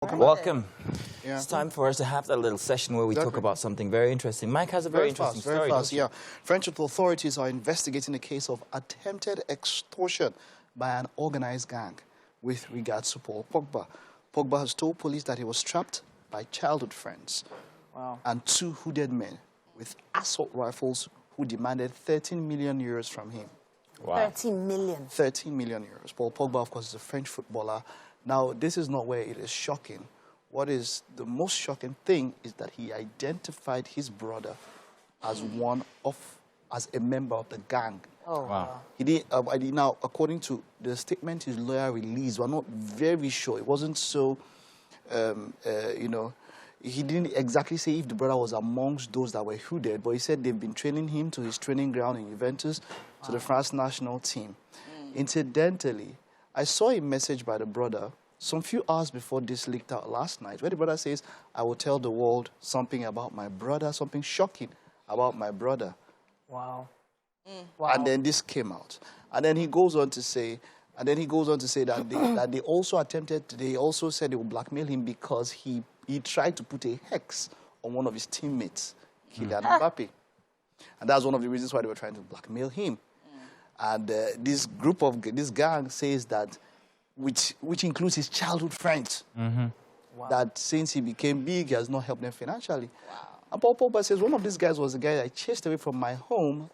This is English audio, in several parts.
Welcome. Yeah. It's time for us to have that little session where we talk about something very interesting. Mike has a very interesting story. Very fast, yeah. French authorities are investigating a case of attempted extortion by an organized gang with regards to Paul Pogba. Pogba has told police that he was trapped by childhood friends and two hooded men with assault rifles who demanded 13 million euros from him. Wow. 13 million? 13 million euros. Paul Pogba, of course, is a French footballer. Now, this is not where it is shocking. What is the most shocking thing is that he identified his brother as as a member of the gang. Oh, wow. He did, now, according to the statement his lawyer released, we're not very sure. It wasn't so, he didn't exactly say if the brother was amongst those that were hooded, but he said they've been training him to his training ground in Juventus, to the France national team. Incidentally, I saw a message by the brother some few hours before this leaked out last night, where the brother says, I will tell the world something about my brother, something shocking about my brother. Wow. Wow. And then this came out. And then he goes on to say, that they also they also said they would blackmail him because he tried to put a hex on one of his teammates, Kylian Mbappe. And that's one of the reasons why they were trying to blackmail him. And this gang says that, which includes his childhood friends, that since he became big, he has not helped them financially. Wow. And Paul Pogba says one of these guys was the guy I chased away from my home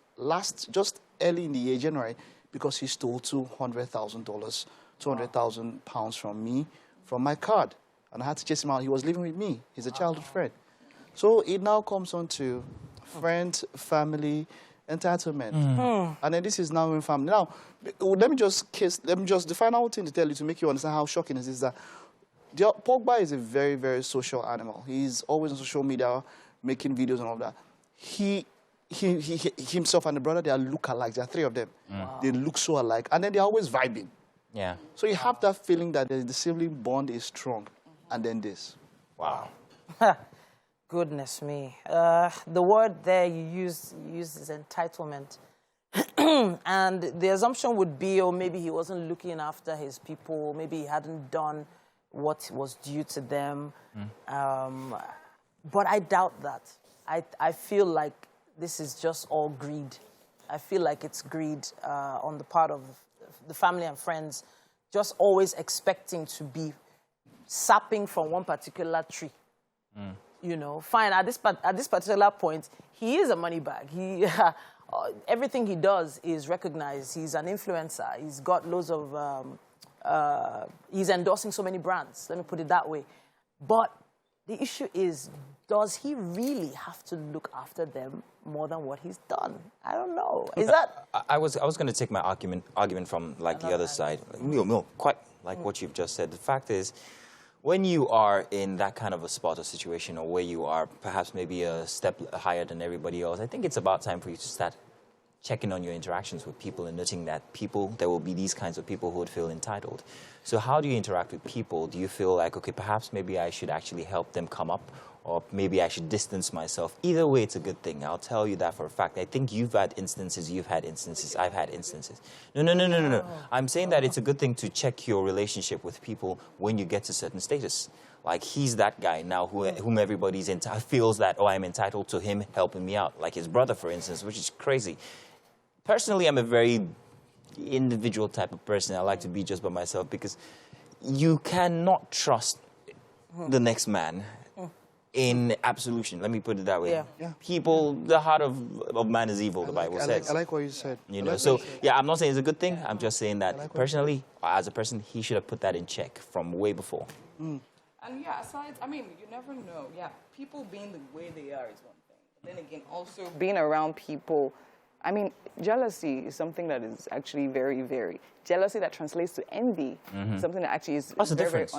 just early in the year, January, because he stole $200,000, 200,000 pounds from me, from my card. And I had to chase him out. He was living with me. He's a childhood friend. So it now comes on to friend, family, entitlement. And then this is now in family. Now, let me just the final thing to tell you to make you understand how shocking it is that Pogba is a very, very social animal. He's always on social media making videos and all that. He himself and the brother, they are look-alikes. There are three of them. They look so alike. And then they're always vibing. Yeah. So you have that feeling that the sibling bond is strong. And then this. Wow. Goodness me. The word there you use is entitlement. And the assumption would be, or maybe he wasn't looking after his people, maybe he hadn't done what was due to them. But I doubt that. I feel like this is just all greed. I feel like it's greed on the part of the family and friends, just always expecting to be sapping from one particular tree. You know, fine, at this particular point, he is a money bag. Everything he does is recognized. He's an influencer. He's got loads of, he's endorsing so many brands, let me put it that way. But the issue is, does he really have to look after them more than what he's done? I don't know. Is that... I was going to take my argument from, like, the other side. No, quite like what you've just said. The fact is, when you are in that kind of a spot or situation, or where you are perhaps maybe a step higher than everybody else, I think it's about time for you to start checking on your interactions with people and noting that there will be these kinds of people who would feel entitled. So how do you interact with people? Do you feel like, okay, perhaps maybe I should actually help them come up, or maybe I should distance myself? Either way, it's a good thing. I'll tell you that for a fact. I think you've had instances, I've had instances. No. I'm saying that it's a good thing to check your relationship with people when you get to certain status. Like, he's that guy now whom everybody's feels that, oh, I'm entitled to him helping me out. Like his brother, for instance, which is crazy. Personally, I'm a very individual type of person. I like to be just by myself, because you cannot trust the next man in absolution. Let me put it that way. Yeah. People, the heart of man is evil, the Bible says. I like what you said. You know, so, yeah, I'm not saying it's a good thing. I'm just saying that personally, as a person, he should have put that in check from way before. And yeah, aside, I mean, you never know. Yeah, people being the way they are is one thing. But then again, also being around people, I mean, jealousy is something that is actually very, very... Jealousy that translates to envy, something that actually is... What's the difference?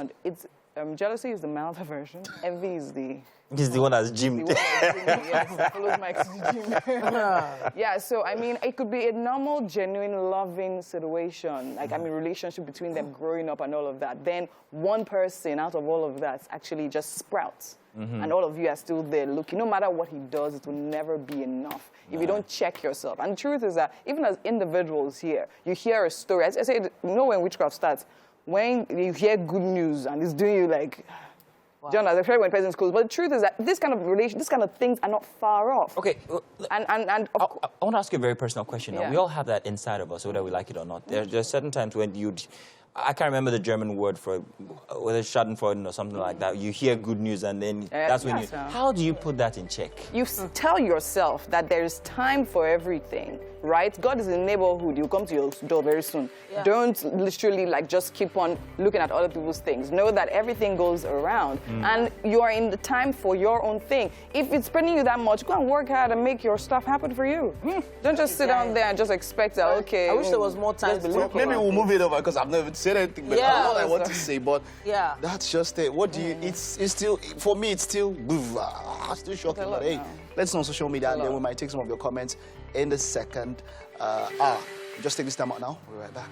Jealousy is the milder version. Envy is the... This is the one that's gymmed. Yes, follows Mike to the gym. Yeah, so, I mean, it could be a normal, genuine, loving situation. Like, I mean, relationship between them growing up and all of that. Then one person out of all of that actually just sprouts. And all of you are still there looking. No matter what he does, it will never be enough if you don't check yourself. And the truth is that even as individuals here, you hear a story. I say, you know when witchcraft starts? When you hear good news and it's doing you like, Do you understand? Especially when present schools. But the truth is that this kind of things are not far off. Okay. And I want to ask you a very personal question. Now, Yeah. we all have that inside of us, whether we like it or not. There's certain times when I can't remember the German word for it, whether it's Schadenfreude or something like that. You hear good news and then that's when you... How do you put that in check? You tell yourself that there is time for everything, right? God is in the neighborhood. He'll come to your door very soon. Yeah. Don't literally just keep on looking at other people's things. Know that everything goes around and you are in the time for your own thing. If it's spreading you that much, go and work hard and make your stuff happen for you. Don't just sit down there and just expect that, okay. I wish there was more time. Maybe we'll move it over because I've never said anything, but Yeah. all I want to say, but Yeah. that's just it. What do you, it's still, for me, it's still, still shocking, but hey, let's know on social media and then we might take some of your comments in the second. Just take this time out now. We'll be right back.